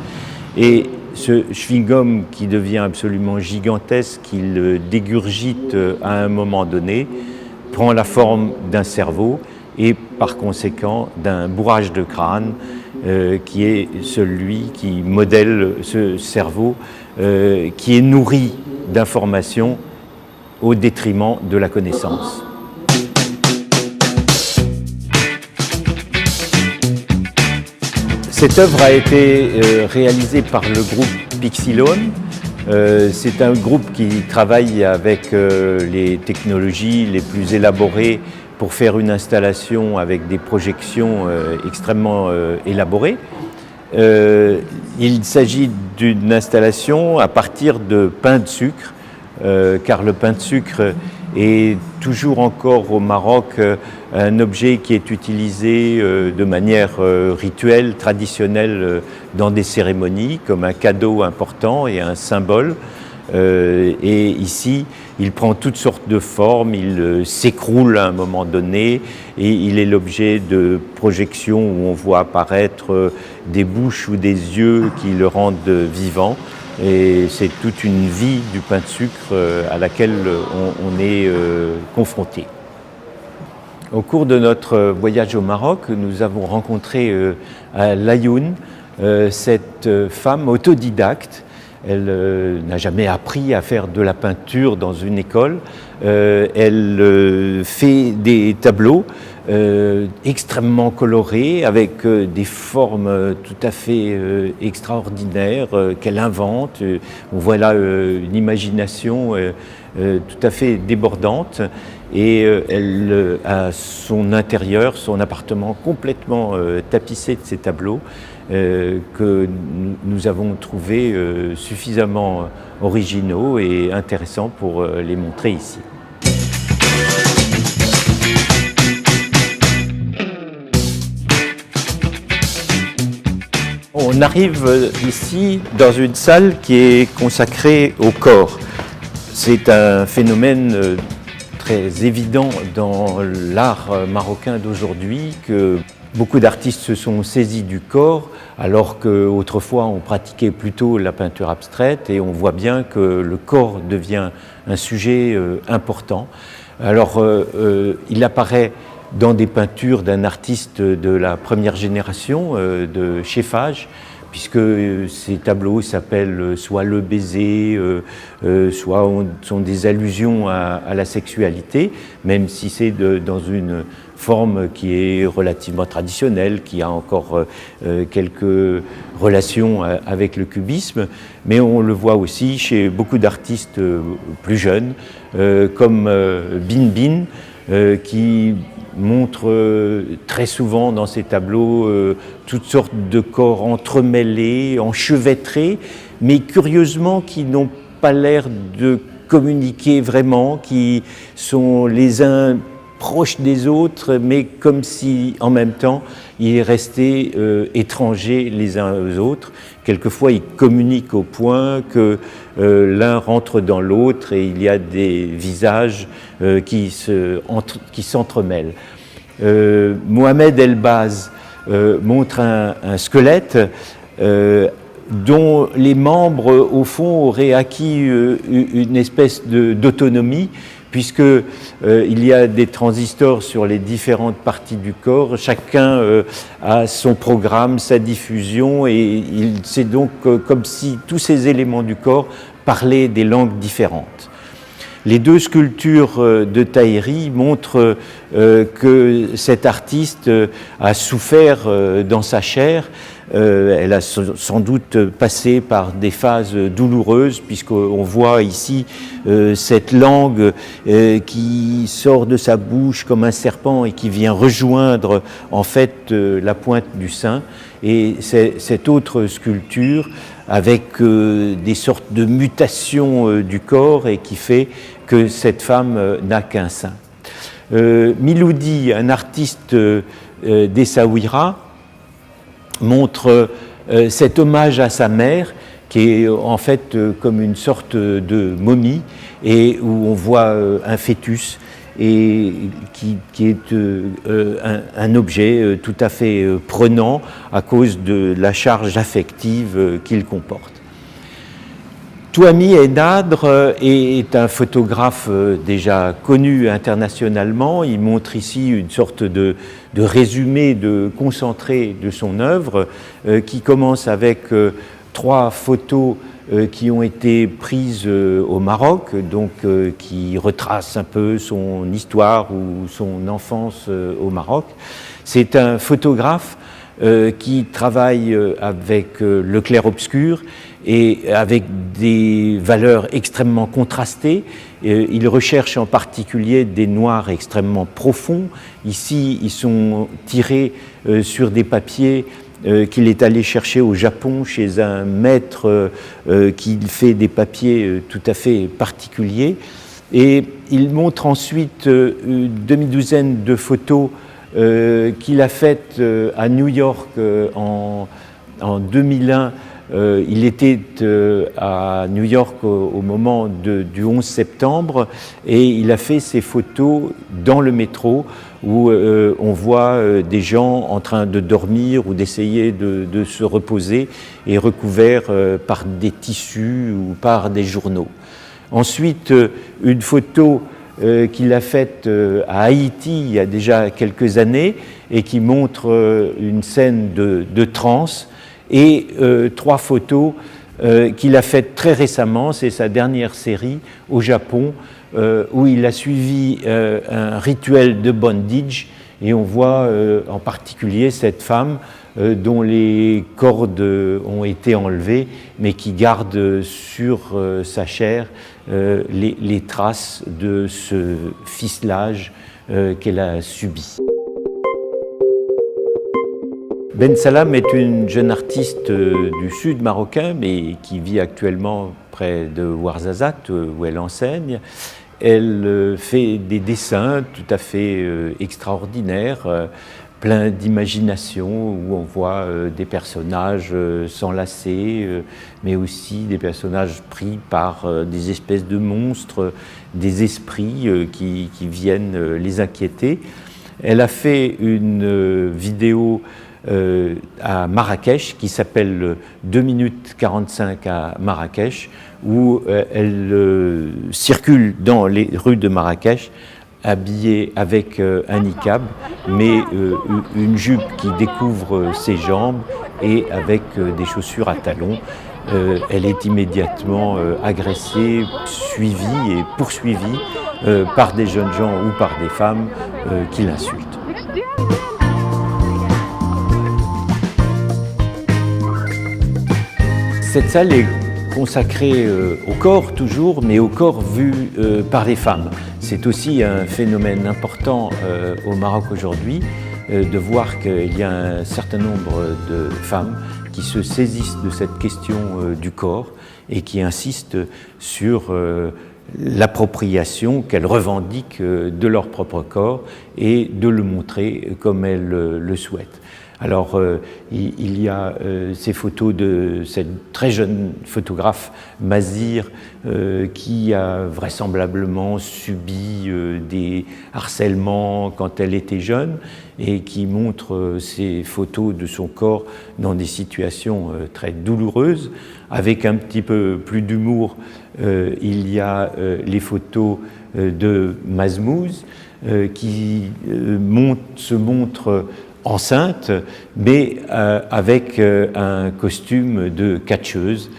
et ce chewing-gum qui devient absolument gigantesque, qu'il dégurgite à un moment donné, prend la forme d'un cerveau et par conséquent d'un bourrage de crâne qui est celui qui modèle ce cerveau qui est nourri d'informations au détriment de la connaissance. Cette œuvre a été réalisée par le groupe Pixilone. C'est un groupe qui travaille avec les technologies les plus élaborées pour faire une installation avec des projections extrêmement élaborées. Il s'agit d'une installation à partir de pain de sucre, car le pain de sucre est toujours encore au Maroc un objet qui est utilisé de manière rituelle, traditionnelle dans des cérémonies, comme un cadeau important et un symbole. Et ici, il prend toutes sortes de formes, il s'écroule à un moment donné et il est l'objet de projections où on voit apparaître des bouches ou des yeux qui le rendent vivant. Et c'est toute une vie du pain de sucre à laquelle on est confronté. Au cours de notre voyage au Maroc, nous avons rencontré à Laayoune cette femme autodidacte. Elle n'a jamais appris à faire de la peinture dans une école. Elle fait des tableaux extrêmement colorés avec des formes tout à fait extraordinaires qu'elle invente. On voit là une imagination tout à fait débordante et elle a son intérieur, son appartement complètement tapissé de ces tableaux que nous avons trouvés suffisamment originaux et intéressants pour les montrer ici. On arrive ici dans une salle qui est consacrée au corps. C'est un phénomène très évident dans l'art marocain d'aujourd'hui que beaucoup d'artistes se sont saisis du corps alors qu'autrefois on pratiquait plutôt la peinture abstraite et on voit bien que le corps devient un sujet important. Alors il apparaît dans des peintures d'un artiste de la première génération de Cheffage, puisque ces tableaux s'appellent soit le baiser, soit sont des allusions à la sexualité, même si c'est dans une forme qui est relativement traditionnelle, qui a encore quelques relations avec le cubisme, mais on le voit aussi chez beaucoup d'artistes plus jeunes, comme Bin Bin, qui montre très souvent dans ses tableaux toutes sortes de corps entremêlés, enchevêtrés, mais curieusement qui n'ont pas l'air de communiquer vraiment, qui sont les uns proche des autres, mais comme si, en même temps, ils restaient étrangers les uns aux autres. Quelquefois, ils communiquent au point que l'un rentre dans l'autre et il y a des visages qui s'entremêlent. Mohamed El-Baz montre un squelette dont les membres, au fond, auraient acquis une espèce d'autonomie, puisque il y a des transistors sur les différentes parties du corps, chacun a son programme, sa diffusion, et c'est donc comme si tous ces éléments du corps parlaient des langues différentes. Les deux sculptures de Tahiri montrent que cet artiste a souffert dans sa chair. Elle a sans doute passé par des phases douloureuses, puisqu'on voit ici cette langue qui sort de sa bouche comme un serpent et qui vient rejoindre en fait la pointe du sein. Et cette autre sculpture avec des sortes de mutations du corps et qui fait que cette femme n'a qu'un sein. Miloudi, un artiste d'Essaouira, montre cet hommage à sa mère qui est en fait comme une sorte de momie et où on voit un fœtus et qui est un objet tout à fait prenant à cause de la charge affective qu'il comporte. Touami Enadre est un photographe déjà connu internationalement. Il montre ici une sorte de résumé, de concentré de son œuvre qui commence avec 3 photos qui ont été prises au Maroc, donc qui retracent un peu son histoire ou son enfance au Maroc. C'est un photographe qui travaille avec le clair-obscur et avec des valeurs extrêmement contrastées. Il recherche en particulier des noirs extrêmement profonds. Ici, ils sont tirés sur des papiers qu'il est allé chercher au Japon chez un maître qui fait des papiers tout à fait particuliers. Et il montre ensuite une demi-douzaine de photos qu'il a faites à New York en 2001. Il était à New York au moment du 11 septembre et il a fait ces photos dans le métro où on voit des gens en train de dormir ou d'essayer de se reposer et recouverts par des tissus ou par des journaux. Ensuite, une photo qu'il a faite à Haïti il y a déjà quelques années et qui montre une scène de transe et 3 photos qu'il a faites très récemment, c'est sa dernière série au Japon, où il a suivi un rituel de bondage et on voit en particulier cette femme dont les cordes ont été enlevées mais qui garde sur sa chair les traces de ce ficelage qu'elle a subi. Ben Salam est une jeune artiste du sud marocain, mais qui vit actuellement près de Ouarzazate, où elle enseigne. Elle fait des dessins tout à fait extraordinaires, pleins d'imagination, où on voit des personnages s'enlacer, mais aussi des personnages pris par des espèces de monstres, des esprits qui viennent les inquiéter. Elle a fait une vidéo à Marrakech qui s'appelle 2 minutes 45 à Marrakech où elle circule dans les rues de Marrakech habillée avec un niqab mais une jupe qui découvre ses jambes et avec des chaussures à talons. Elle est immédiatement agressée, suivie et poursuivie par des jeunes gens ou par des femmes qui l'insultent. Cette salle est consacrée au corps toujours, mais au corps vu par les femmes. C'est aussi un phénomène important au Maroc aujourd'hui de voir qu'il y a un certain nombre de femmes qui se saisissent de cette question du corps et qui insistent sur l'appropriation qu'elles revendiquent de leur propre corps et de le montrer comme elles le souhaitent. Alors, il y a ces photos de cette très jeune photographe, Mazir, qui a vraisemblablement subi des harcèlements quand elle était jeune et qui montre ces photos de son corps dans des situations très douloureuses. Avec un petit peu plus d'humour, il y a les photos de Mazmouz qui se montre enceinte, mais avec un costume de catcheuse,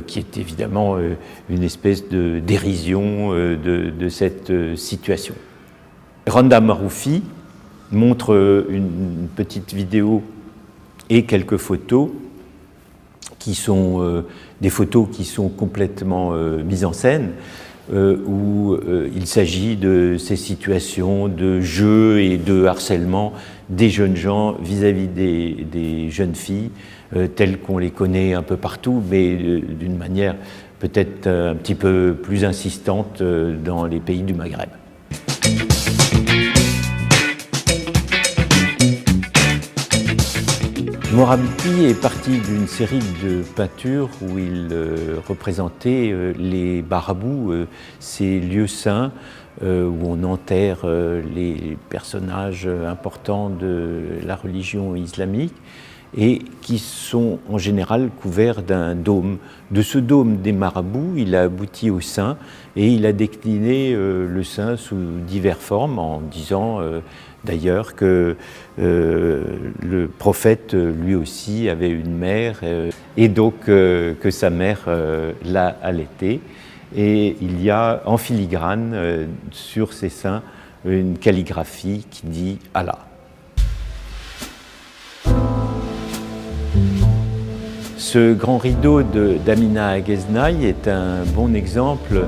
qui est évidemment une espèce de dérision de cette situation. Randa Maroufi montre une petite vidéo et quelques photos qui sont des photos qui sont complètement mises en scène, où il s'agit de ces situations de jeu et de harcèlement des jeunes gens vis-à-vis des jeunes filles, telles qu'on les connaît un peu partout, mais d'une manière peut-être un petit peu plus insistante dans les pays du Maghreb. Morabuti est parti d'une série de peintures où il représentait les barabous, ces lieux saints où on enterre les personnages importants de la religion islamique et qui sont en général couverts d'un dôme. De ce dôme des marabouts, il a abouti au saint et il a décliné le saint sous diverses formes en disant d'ailleurs que le prophète lui aussi avait une mère et donc que sa mère l'a allaité. Et il y a en filigrane sur ces saints une calligraphie qui dit Allah. Ce grand rideau d'Amina Agheznaï est un bon exemple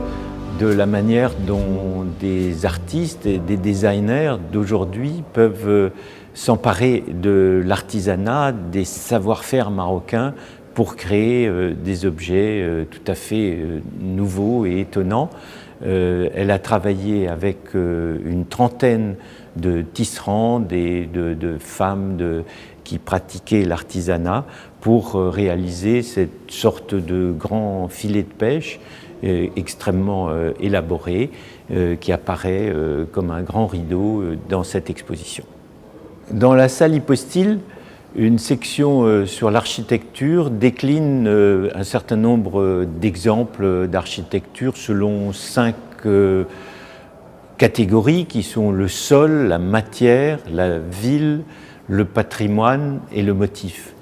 de la manière dont des artistes et des designers d'aujourd'hui peuvent s'emparer de l'artisanat, des savoir-faire marocains pour créer des objets tout à fait nouveaux et étonnants. Elle a travaillé avec une trentaine de tisserands, de femmes qui pratiquaient l'artisanat pour réaliser cette sorte de grand filet de pêche extrêmement élaboré qui apparaît comme un grand rideau dans cette exposition. Dans la salle hypostyle, une section sur l'architecture décline un certain nombre d'exemples d'architecture selon 5 catégories qui sont le sol, la matière, la ville, le patrimoine et le motif.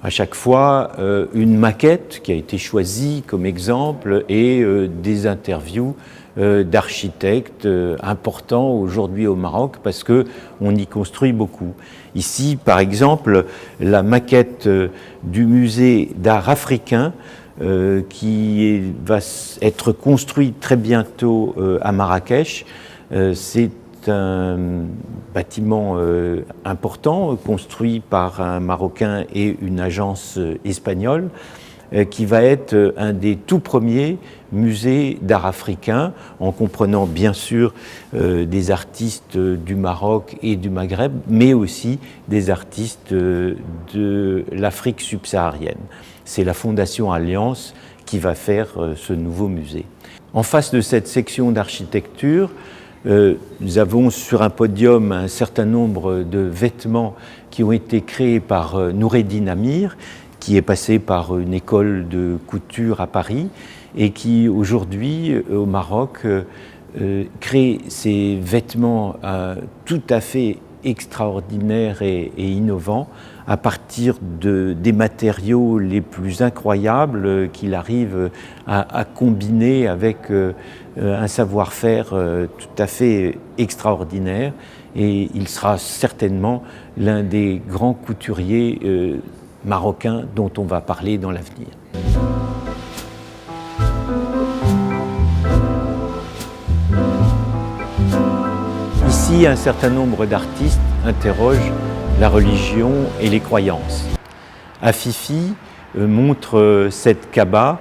À chaque fois, une maquette qui a été choisie comme exemple et des interviews d'architectes importants aujourd'hui au Maroc parce qu'on y construit beaucoup. Ici, par exemple, la maquette du musée d'art africain qui va être construit très bientôt à Marrakech. C'est un bâtiment important construit par un Marocain et une agence espagnole qui va être un des tout premiers musées d'art africain en comprenant bien sûr des artistes du Maroc et du Maghreb mais aussi des artistes de l'Afrique subsaharienne. C'est la Fondation Alliance qui va faire ce nouveau musée. En face de cette section d'architecture, nous avons sur un podium un certain nombre de vêtements qui ont été créés par Noureddin Amir, qui est passé par une école de couture à Paris et qui aujourd'hui au Maroc crée ces vêtements tout à fait extraordinaires et innovants à partir des matériaux les plus incroyables qu'il arrive à combiner avec un savoir-faire tout à fait extraordinaire et il sera certainement l'un des grands couturiers marocains dont on va parler dans l'avenir. Ici, un certain nombre d'artistes interrogent la religion et les croyances. Afifi montre cette Kaaba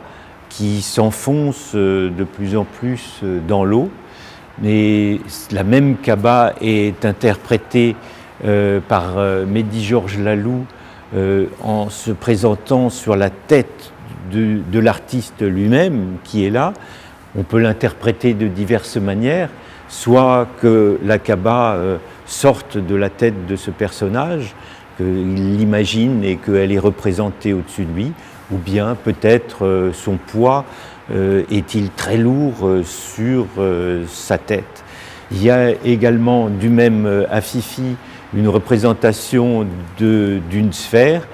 qui s'enfonce de plus en plus dans l'eau. Mais la même Kaaba est interprétée par Mehdi Georges Laloux en se présentant sur la tête de l'artiste lui-même qui est là. On peut l'interpréter de diverses manières, soit que la Kaaba sorte de la tête de ce personnage, qu'il l'imagine et qu'elle est représentée au-dessus de lui, ou bien peut-être son poids est-il très lourd sur sa tête. Il y a également du même Afifi une représentation d'une sphère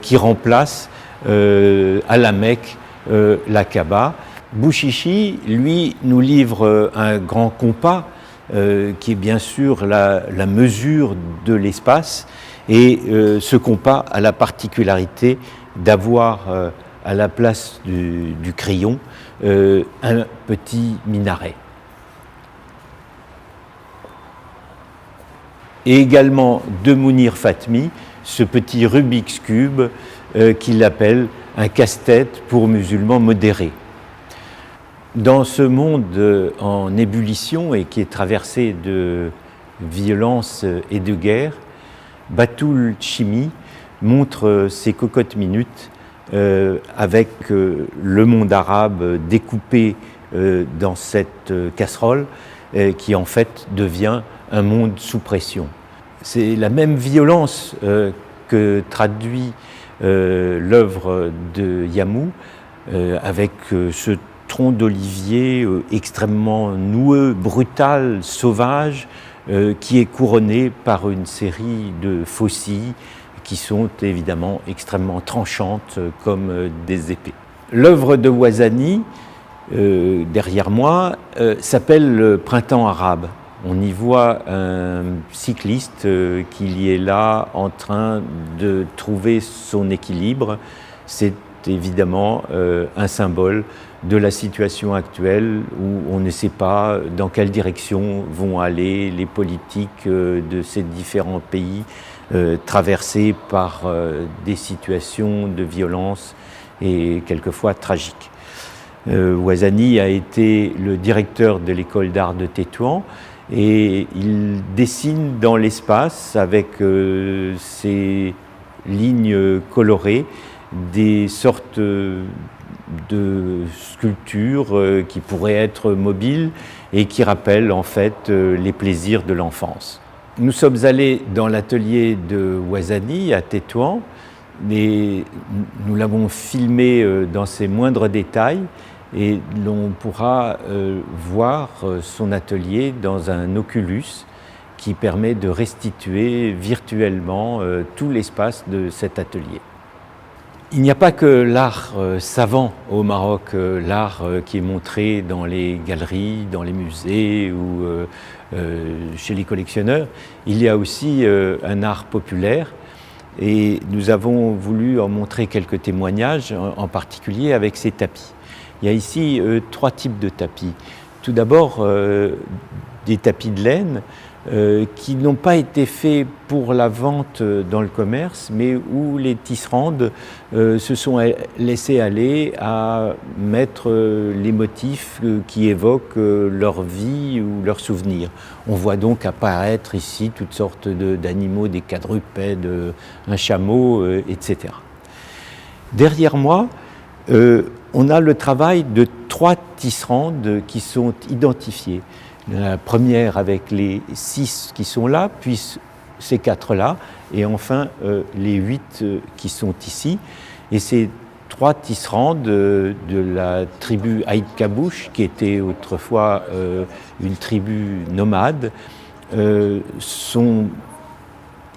qui remplace à la Mecque la Kaaba. Bouchichi, lui, nous livre un grand compas qui est bien sûr la mesure de l'espace, et ce compas a la particularité d'avoir à la place du crayon un petit minaret. Et également de Mounir Fatmi, ce petit Rubik's Cube qu'il appelle un casse-tête pour musulmans modérés. Dans ce monde en ébullition et qui est traversé de violence et de guerre, Batoul Chimi montre ses cocottes minutes avec le monde arabe découpé dans cette casserole qui en fait devient un monde sous pression. C'est la même violence que traduit l'œuvre de Yamou avec ce tronc d'olivier extrêmement noueux, brutal, sauvage, qui est couronné par une série de faucilles qui sont évidemment extrêmement tranchantes comme des épées. L'œuvre de Ouazani, derrière moi, s'appelle le Printemps arabe. On y voit un cycliste qui est là en train de trouver son équilibre. C'est évidemment un symbole de la situation actuelle où on ne sait pas dans quelle direction vont aller les politiques de ces différents pays traversés par des situations de violence et quelquefois tragiques. Ouazani a été le directeur de l'école d'art de Tétouan et il dessine dans l'espace avec ses lignes colorées des sortes de sculptures qui pourraient être mobiles et qui rappellent en fait les plaisirs de l'enfance. Nous sommes allés dans l'atelier de Ouazani à Tétouan et nous l'avons filmé dans ses moindres détails et l'on pourra voir son atelier dans un Oculus qui permet de restituer virtuellement tout l'espace de cet atelier. Il n'y a pas que l'art savant au Maroc, l'art qui est montré dans les galeries, dans les musées ou chez les collectionneurs. Il y a aussi un art populaire et nous avons voulu en montrer quelques témoignages, en particulier avec ces tapis. Il y a ici 3 types de tapis. Tout d'abord, des tapis de laine qui n'ont pas été faits pour la vente dans le commerce, mais où les tisserandes se sont laissés aller à mettre les motifs qui évoquent leur vie ou leurs souvenirs. On voit donc apparaître ici toutes sortes d'animaux, des quadrupèdes, un chameau, etc. Derrière moi, on a le travail de 3 tisserandes qui sont identifiées. La première avec les 6 qui sont là, puis ces 4 là, et enfin les 8 qui sont ici. Et ces 3 tisserandes de la tribu Aïd Kabouche, qui était autrefois une tribu nomade, sont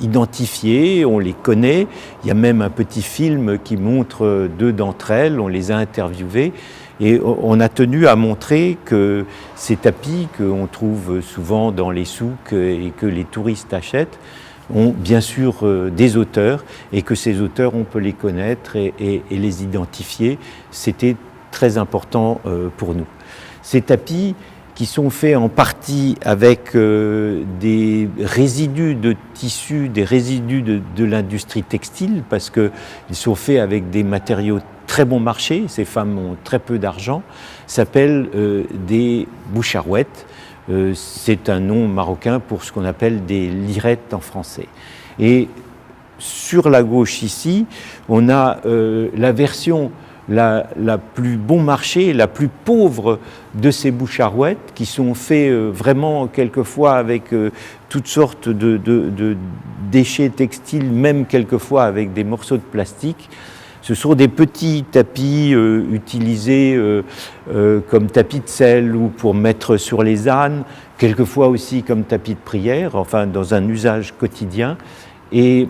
identifiées, on les connaît. Il y a même un petit film qui montre 2 d'entre elles, on les a interviewées. Et on a tenu à montrer que ces tapis qu'on trouve souvent dans les souks et que les touristes achètent ont bien sûr des auteurs et que ces auteurs, on peut les connaître et les identifier. C'était très important pour nous. Ces tapis qui sont faits en partie avec des résidus de tissus, des résidus de l'industrie textile, parce qu'ils sont faits avec des matériaux très bon marché, ces femmes ont très peu d'argent, s'appellent des boucharouettes. C'est un nom marocain pour ce qu'on appelle des lirettes en français. Et sur la gauche ici, on a la version la plus bon marché, la plus pauvre de ces boucharouettes, qui sont faits vraiment quelquefois avec toutes sortes de déchets textiles, même quelquefois avec des morceaux de plastique. Ce sont des petits tapis utilisés comme tapis de sel ou pour mettre sur les ânes, quelquefois aussi comme tapis de prière, enfin dans un usage quotidien, et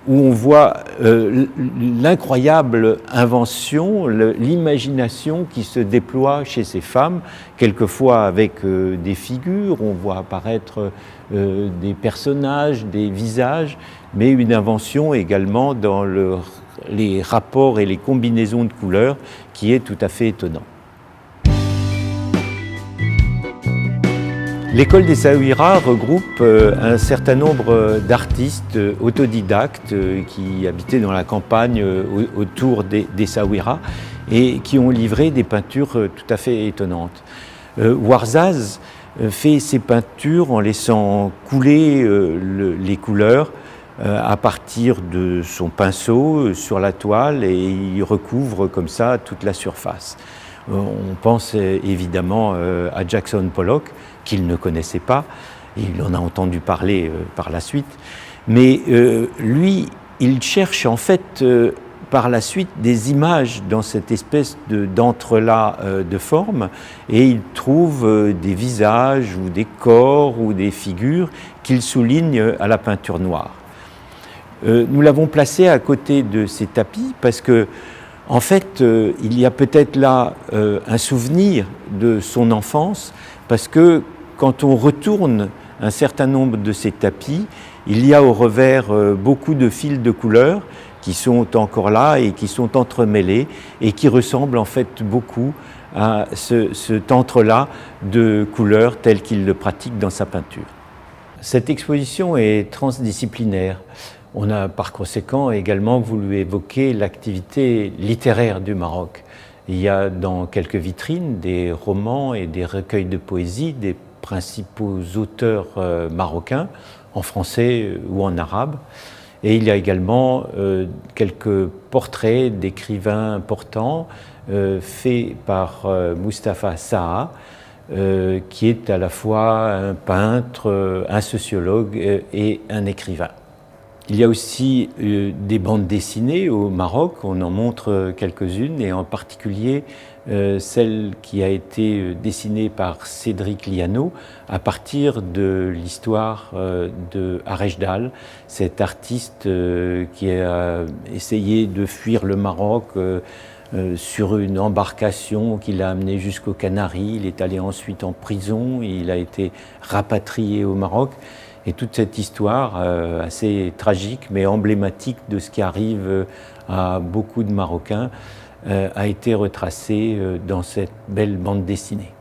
où on voit l'incroyable invention, l'imagination qui se déploie chez ces femmes, quelquefois avec des figures, on voit apparaître des personnages, des visages, mais une invention également dans les rapports et les combinaisons de couleurs qui est tout à fait étonnant. L'école d'Essaouira regroupe un certain nombre d'artistes autodidactes qui habitaient dans la campagne autour d'Essaouira et qui ont livré des peintures tout à fait étonnantes. Ouarzaz fait ses peintures en laissant couler les couleurs à partir de son pinceau sur la toile, et il recouvre comme ça toute la surface. On pense évidemment à Jackson Pollock, qu'il ne connaissait pas, il en a entendu parler par la suite, mais lui, il cherche en fait par la suite des images dans cette espèce d'entrelacs de formes, et il trouve des visages ou des corps ou des figures qu'il souligne à la peinture noire. Nous l'avons placé à côté de ces tapis parce que, en fait, il y a peut-être là un souvenir de son enfance, parce que quand on retourne un certain nombre de ces tapis, il y a au revers beaucoup de fils de couleurs qui sont encore là et qui sont entremêlés et qui ressemblent en fait beaucoup à cet entrelac de couleurs tel qu'il le pratique dans sa peinture. Cette exposition est transdisciplinaire. On a par conséquent également voulu évoquer l'activité littéraire du Maroc. Il y a dans quelques vitrines des romans et des recueils de poésie des principaux auteurs marocains, en français ou en arabe. Et il y a également quelques portraits d'écrivains importants faits par Mustapha Saha, qui est à la fois un peintre, un sociologue et un écrivain. Il y a aussi des bandes dessinées au Maroc, on en montre quelques-unes, et en particulier celle qui a été dessinée par Cédric Liano à partir de l'histoire de Arejdal, cet artiste qui a essayé de fuir le Maroc sur une embarcation qui l'a amené jusqu'aux Canaries. Il est allé ensuite en prison, il a été rapatrié au Maroc. Et toute cette histoire assez tragique mais emblématique de ce qui arrive à beaucoup de Marocains a été retracée dans cette belle bande dessinée.